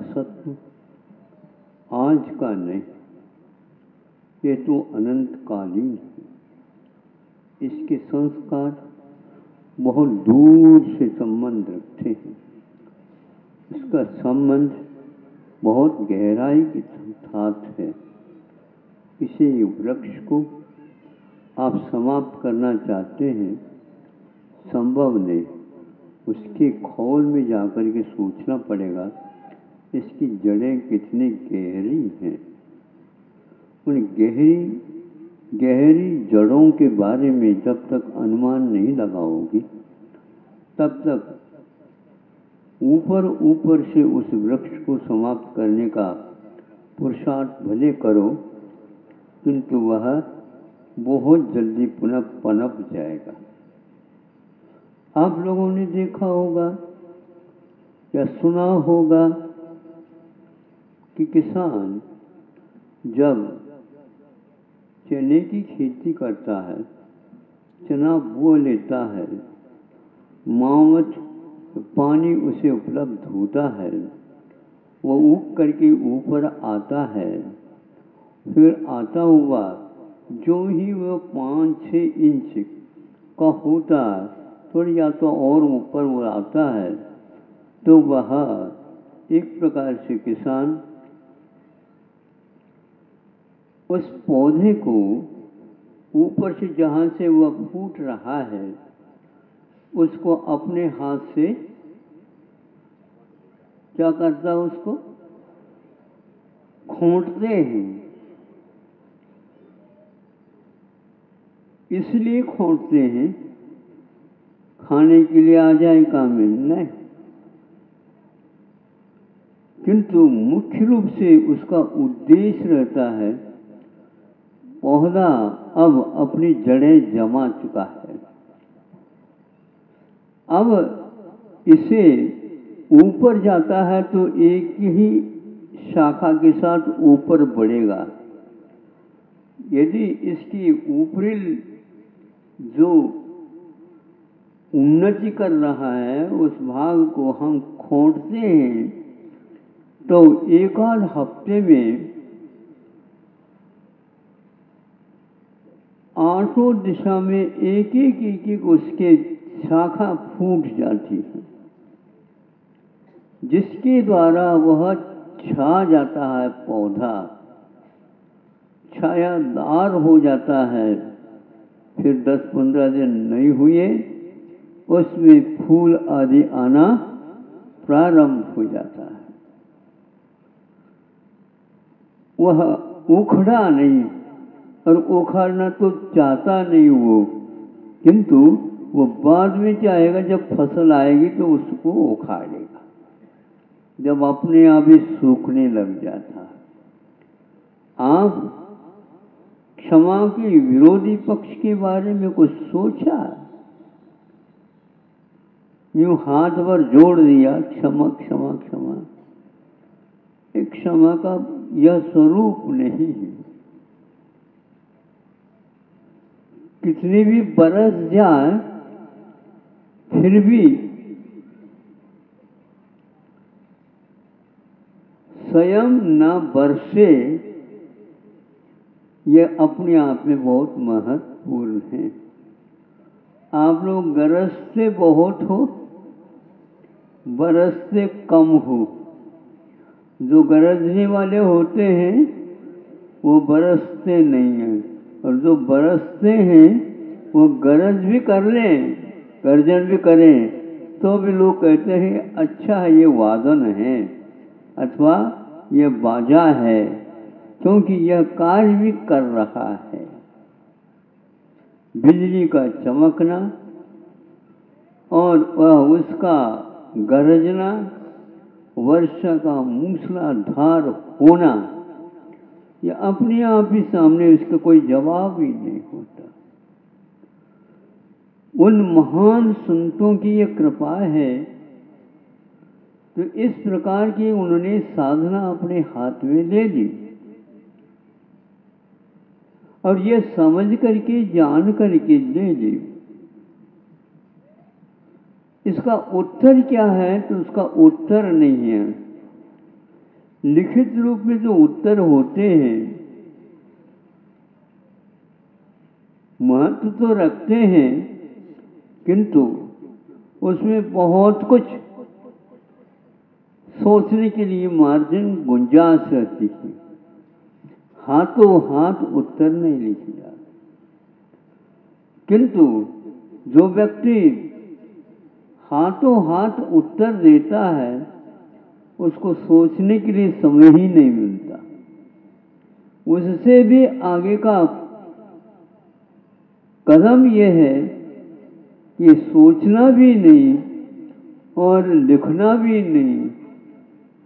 सत्व आज का नहीं, ये तो अनंतकालीन है। इसके संस्कार बहुत दूर से संबंध रखते हैं। इसका संबंध बहुत गहराई के साथ है। इसे वृक्ष को आप समाप्त करना चाहते हैं, संभव नहीं। उसके खोल में जाकर के सोचना पड़ेगा इसकी जड़ें कितनी गहरी हैं। उन गहरी जड़ों के बारे में जब तक अनुमान नहीं लगाओगी, तब तक ऊपर से उस वृक्ष को समाप्त करने का पुरुषार्थ भले करो, किंतु वह बहुत जल्दी पुनः पनप जाएगा। आप लोगों ने देखा होगा या सुना होगा कि किसान जब चने की खेती करता है, चना बो लेता है, मावट पानी उसे उपलब्ध होता है, वो उग करके ऊपर आता है। फिर आता हुआ जो ही वो 5-6 इंच का होता है, थोड़ी या तो और ऊपर वो आता है, तो वह एक प्रकार से किसान उस पौधे को ऊपर से जहाँ से वह फूट रहा है, उसको अपने हाथ से क्या करता है, उसको खोंटते हैं। इसलिए खोंटते हैं खाने के लिए आ जाए काम में नहीं, किंतु मुख्य रूप से उसका उद्देश्य रहता है पौधा अब अपनी जड़ें जमा चुका है, अब इसे ऊपर जाता है तो एक ही शाखा के साथ ऊपर बढ़ेगा। यदि इसकी ऊपरी जो उन्नति कर रहा है उस भाग को हम खोंटते हैं, तो एक आध हफ्ते में 8 दिशा में एक उसके शाखा फूट जाती है, जिसके द्वारा वह छा जाता है, पौधा छायादार हो जाता है। फिर 10-15 दिन नहीं हुए उसमें फूल आदि आना प्रारंभ हो जाता है। वह उखड़ा नहीं, और उखाड़ना तो चाहता नहीं वो, किंतु वो बाद में चाहेगा जब फसल आएगी तो उसको उखाड़ेगा, जब अपने आप ही सूखने लग जाता है। आप क्षमा के विरोधी पक्ष के बारे में कुछ सोचा? यूं हाथ पर जोड़ दिया, क्षमा क्षमा क्षमा। एक क्षमा का यह स्वरूप नहीं है। कितने भी बरस जाए फिर भी स्वयं न बरसे, यह अपने आप में बहुत महत्वपूर्ण है। आप लोग गरजते बहुत हो, बरसते कम हो। जो गरजने वाले होते हैं वो बरसते नहीं हैं, और जो बरसते हैं वो गरज भी कर लें, गर्जन भी करें, तो भी लोग कहते हैं अच्छा है, ये वादन है अथवा ये बाजा है, क्योंकि यह कार्य भी कर रहा है। बिजली का चमकना और वह उसका गरजना, वर्षा का मूसलाधार होना, यह अपने आप ही सामने इसका कोई जवाब ही नहीं होता। उन महान संतों की यह कृपा है, तो इस प्रकार की उन्होंने साधना अपने हाथ में ले ली, और यह समझ करके जान करके ले ली। इसका उत्तर क्या है? तो उसका उत्तर नहीं है। लिखित रूप में जो उत्तर होते हैं महत्व तो रखते हैं, किंतु उसमें बहुत कुछ सोचने के लिए मार्जिन गुंजाइश रहती है। हाथों हाथ उत्तर नहीं लिखे जाते, किंतु जो व्यक्ति हाथों हाथ उत्तर देता है उसको सोचने के लिए समय ही नहीं मिलता। उससे भी आगे का कदम यह है कि सोचना भी नहीं और लिखना भी नहीं,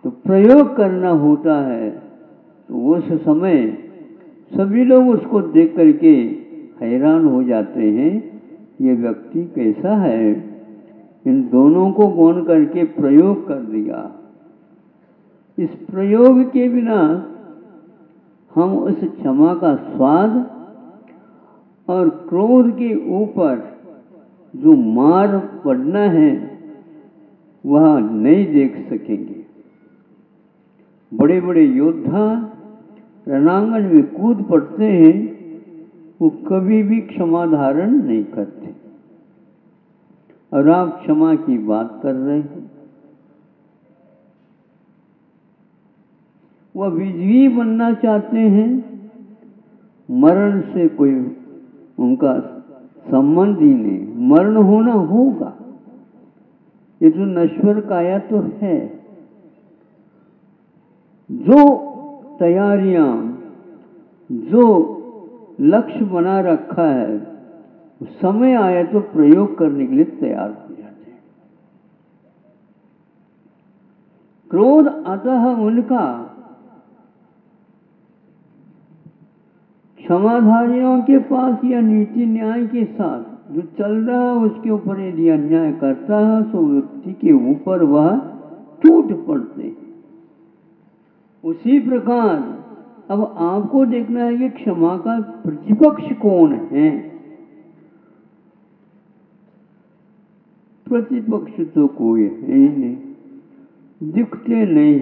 तो प्रयोग करना होता है। तो उस समय सभी लोग उसको देख करके हैरान हो जाते हैं, ये व्यक्ति कैसा है, इन दोनों को गौण करके प्रयोग कर दिया। इस प्रयोग के बिना हम उस क्षमा का स्वाद और क्रोध के ऊपर जो मार पड़ना है वह नहीं देख सकेंगे। बड़े बड़े योद्धा रणांगन में कूद पड़ते हैं, वो कभी भी क्षमा धारण नहीं करते। और आप क्षमा की बात कर रहे हैं। वह विजयी बनना चाहते हैं, मरण से कोई उनका संबंध ही नहीं। मरण होना होगा, ये जो नश्वर काया तो है। जो तैयारियां, जो लक्ष्य बना रखा है, समय आया तो प्रयोग करने के लिए तैयार हो जाते हैं। क्रोध अतः उनका क्षमाधारियों के पास या नीति न्याय के साथ जो चल रहा है उसके ऊपर यदि अन्याय करता है तो व्यक्ति के ऊपर वह टूट पड़ते हैं। उसी प्रकार अब आपको देखना है कि क्षमा का प्रतिपक्ष कौन है। प्रतिपक्ष तो कोई है ही नहीं, दिखते नहीं।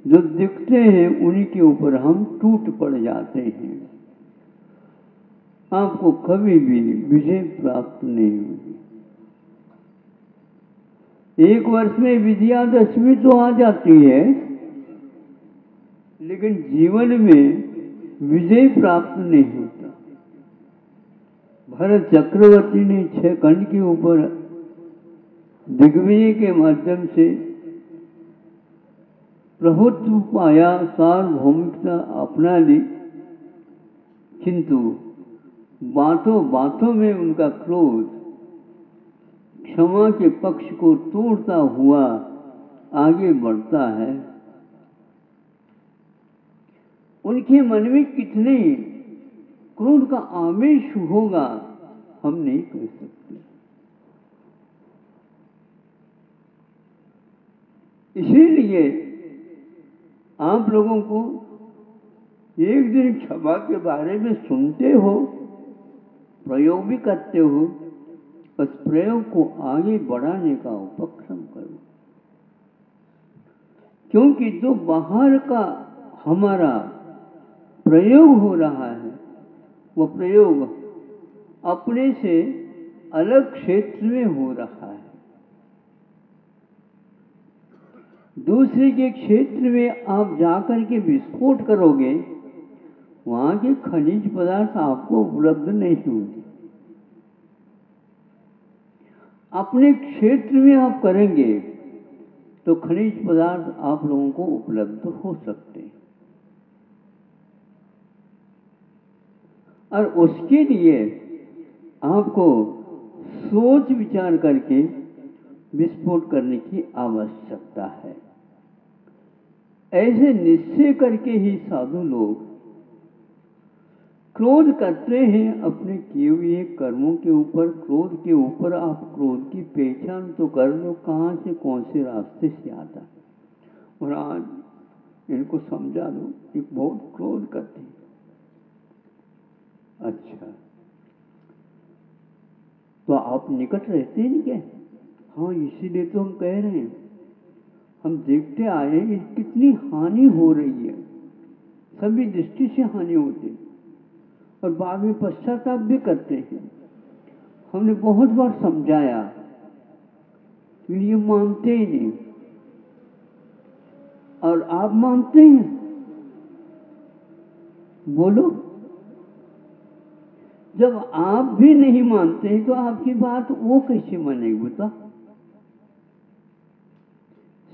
जो दिखते हैं उन्हीं के ऊपर हम टूट पड़ जाते हैं। आपको कभी भी विजय प्राप्त नहीं होगी। एक वर्ष में विजयादशमी तो आ जाती है, लेकिन जीवन में विजय प्राप्त नहीं होता। भरत चक्रवर्ती ने 6 खंड के ऊपर दिग्विजय के माध्यम से प्रभुत्व पाया, सार्वभौमिकता अपना ली, किंतु बातों बातों में उनका क्रोध क्षमा के पक्ष को तोड़ता हुआ आगे बढ़ता है। उनके मन में कितने क्रोध का आवेश होगा हम नहीं कह सकते। इसीलिए आप लोगों को एक दिन क्षमा के बारे में सुनते हो, प्रयोग भी करते हो, उस प्रयोग को आगे बढ़ाने का उपक्रम करो। क्योंकि जो बाहर का हमारा प्रयोग हो रहा है वो प्रयोग अपने से अलग क्षेत्र में हो रहा है। दूसरे के क्षेत्र में आप जाकर के विस्फोट करोगे, वहां के खनिज पदार्थ आपको उपलब्ध नहीं होंगे। अपने क्षेत्र में आप करेंगे तो खनिज पदार्थ आप लोगों को उपलब्ध हो सकते हैं। और उसके लिए आपको सोच विचार करके विस्फोट करने की आवश्यकता है। ऐसे निश्चय करके ही साधु लोग क्रोध करते हैं अपने किए हुए कर्मों के ऊपर। क्रोध के ऊपर आप क्रोध की पहचान तो कर लो, कहाँ से कौन से रास्ते से आता है। और आज इनको समझा दो कि बहुत क्रोध करते हैं। अच्छा, तो आप निकट रहते हैं क्या? हाँ, इसीलिए तो हम कह रहे हैं हम देखते आए हैं कितनी हानि हो रही है, सभी दृष्टि से हानि होती है और बाद में पश्चाताप भी करते हैं। हमने बहुत बार समझाया, ये मानते ही नहीं। और आप मानते हैं? बोलो। जब आप भी नहीं मानते हैं तो आपकी बात वो कैसे मानेगी बता?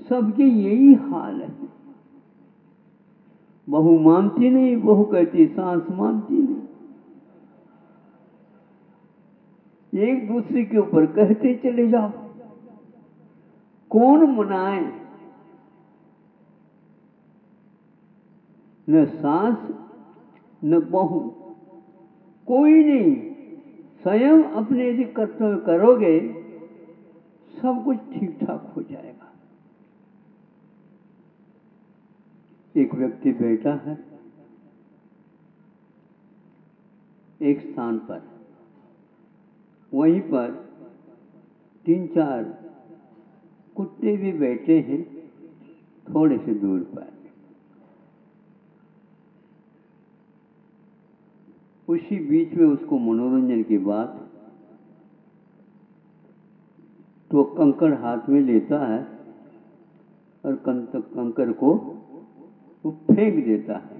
सबके यही हाल है। बहू मानती नहीं, बहू कहती सास मानती नहीं, एक दूसरे के ऊपर कहते चले जाओ। कौन मनाए? न सास न बहू, कोई नहीं। स्वयं अपने यदि कर्तव्य करोगे सब कुछ ठीक ठाक हो जाएगा। एक व्यक्ति बैठा है एक स्थान पर, वहीं पर 3-4 कुत्ते भी बैठे हैं थोड़े से दूर पर। उसी बीच में उसको मनोरंजन की बात, तो कंकड़ हाथ में लेता है और कंकड़ को वो फेंक देता है।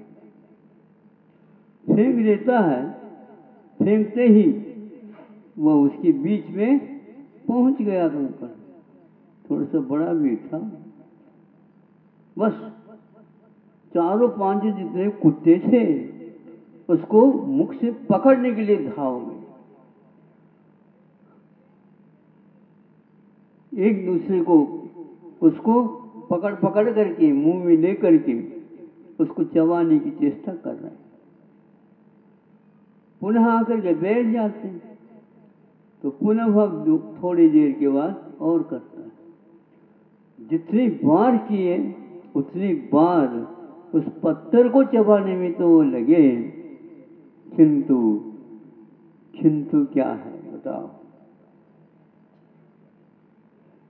फेंक देता है, फेंकते ही वह उसके बीच में पहुंच गया कंकड़। थोड़ा सा बड़ा भी था। बस 4-5 जितने कुत्ते थे उसको मुख से पकड़ने के लिए धाव गए। एक दूसरे को उसको पकड़ पकड़ करके मुंह में ले करके उसको चबाने की चेष्टा कर रहे हैं। पुनः आकर के बैठ जाते हैं तो पुनः वह थोड़ी देर के बाद और करता है। जितनी बार किए उतनी बार उस पत्थर को चबाने में तो वो लगे, किंतु किंतु क्या है बताओ?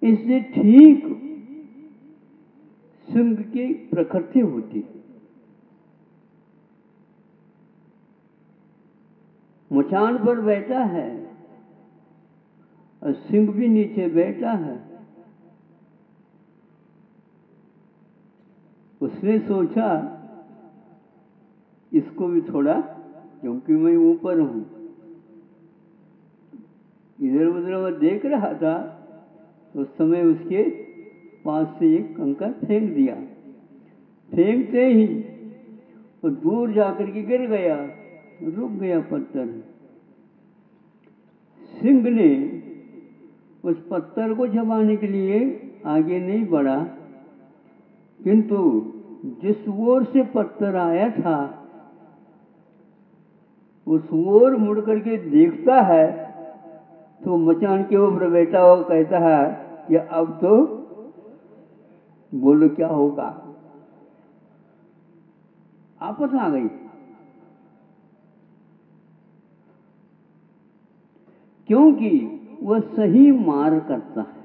इससे ठीक सिंह की प्रकृति होती है। मचान पर बैठा है और सिंह भी नीचे बैठा है। उसने सोचा इसको भी थोड़ा, क्योंकि मैं ऊपर हूं, इधर उधर वह देख रहा था, उस समय उसके पास से एक कंकड़ फेंक दिया। फेंकते ही वो दूर जाकर के गिर गया, रुक गया पत्थर। सिंह ने उस पत्थर को चबाने के लिए आगे नहीं बढ़ा, किंतु जिस ओर से पत्थर आया था उस ओर मुड़ करके देखता है तो मचान के ऊपर बैठा हुआ कहता है कि अब तो बोलो क्या होगा। आपस आ गई, क्योंकि वह सही मार करता है।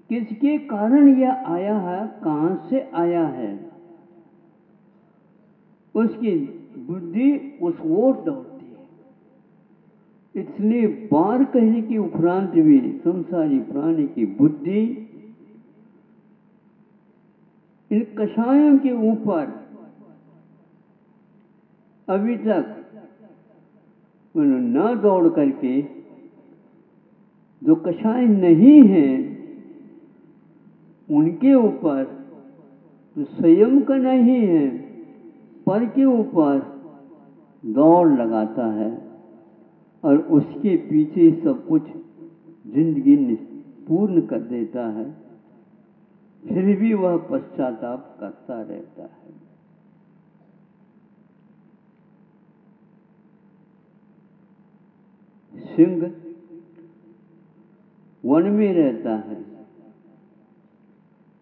किसके कारण यह आया है, कहां से आया है, उसकी बुद्धि उस ओर दौड़ती है। इतनी बार कहने के उपरांत भी संसारी प्राणी की बुद्धि इन कषायों के ऊपर अभी तक न दौड़ करके, जो कषाय नहीं हैं उनके ऊपर, जो स्वयं का नहीं है पर के ऊपर दौड़ लगाता है और उसके पीछे सब कुछ जिंदगी पूर्ण कर देता है। फिर भी वह पश्चाताप करता रहता है। सिंह वन में रहता है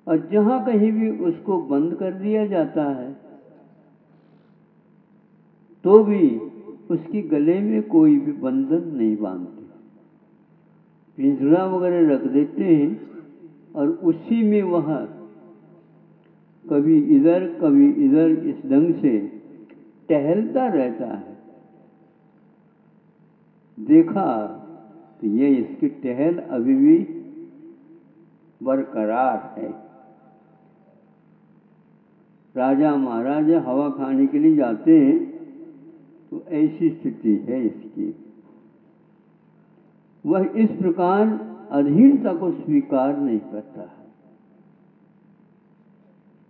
और जहां कहीं भी उसको बंद कर दिया जाता है तो भी उसके गले में कोई भी बंधन नहीं बांधते। पिंजरा वगैरह रख देते हैं और उसी में वह कभी इधर इस ढंग से टहलता रहता है। देखा तो ये इसकी टहल अभी भी बरकरार है। राजा महाराजा हवा खाने के लिए जाते हैं तो ऐसी स्थिति है इसकी। वह इस प्रकार अधीनता को स्वीकार नहीं करता है।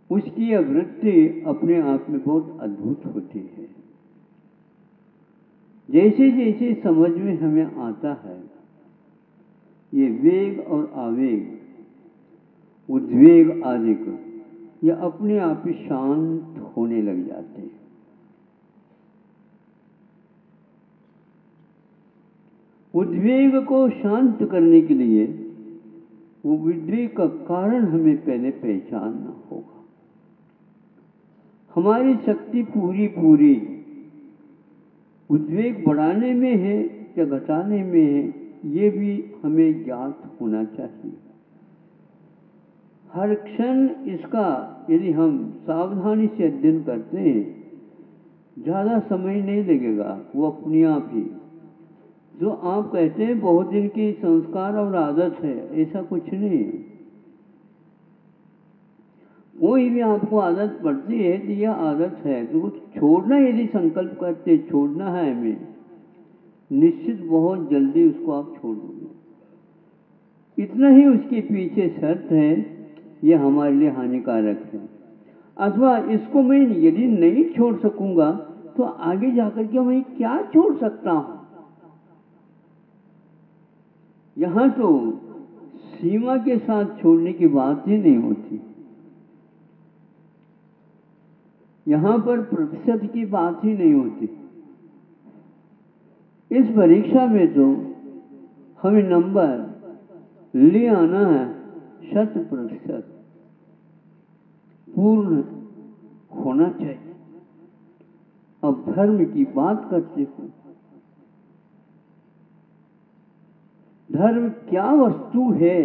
उसकी यह वृत्ति अपने आप में बहुत अद्भुत होती है। जैसे जैसे समझ में हमें आता है, ये वेग और आवेग, उद्वेग आदि को ये अपने आप ही शांत होने लग जाते हैं। उद्वेग को शांत करने के लिए वो उद्वेग का कारण हमें पहले पहचानना होगा। हमारी शक्ति पूरी उद्वेग बढ़ाने में है या घटाने में है, ये भी हमें ज्ञात होना चाहिए। हर क्षण इसका यदि हम सावधानी से अध्ययन करते हैं, ज़्यादा समय नहीं लगेगा, वो अपने आप ही। जो आप कहते हैं बहुत दिन की संस्कार और आदत है, ऐसा कुछ नहीं है। कोई भी आपको आदत पड़ती है तो यह आदत है, तो वो छोड़ना, यदि संकल्प करते छोड़ना है हमें, निश्चित बहुत जल्दी उसको आप छोड़ दोगे। इतना ही उसके पीछे शर्त है, ये हमारे लिए हानिकारक है। अथवा इसको मैं यदि नहीं छोड़ सकूंगा तो आगे जाकर के मैं क्या छोड़ सकता हूं। यहां तो सीमा के साथ छोड़ने की बात ही नहीं होती, यहां पर प्रतिशत की बात ही नहीं होती। इस परीक्षा में तो हमें नंबर ले आना है 100%, पूर्ण होना चाहिए। अब धर्म की बात करते हो, धर्म क्या वस्तु है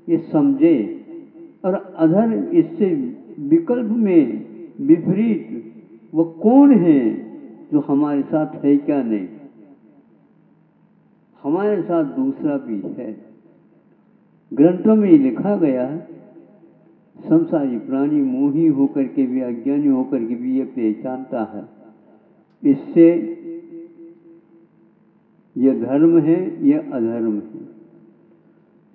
ये समझे, और अधर्म इससे विकल्प में विपरीत वो कौन है जो हमारे साथ है क्या नहीं। हमारे साथ दूसरा भी है। ग्रंथों में लिखा गया, संसारी प्राणी मोही होकर के भी, अज्ञानी होकर के भी ये पहचानता है, इससे यह धर्म है, यह अधर्म है।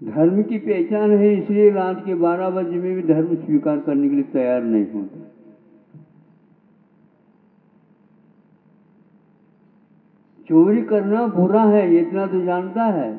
धर्म की पहचान है, इसलिए रात के 12 बजे में भी धर्म स्वीकार करने के लिए तैयार नहीं होता। चोरी करना बुरा है, इतना तो जानता है,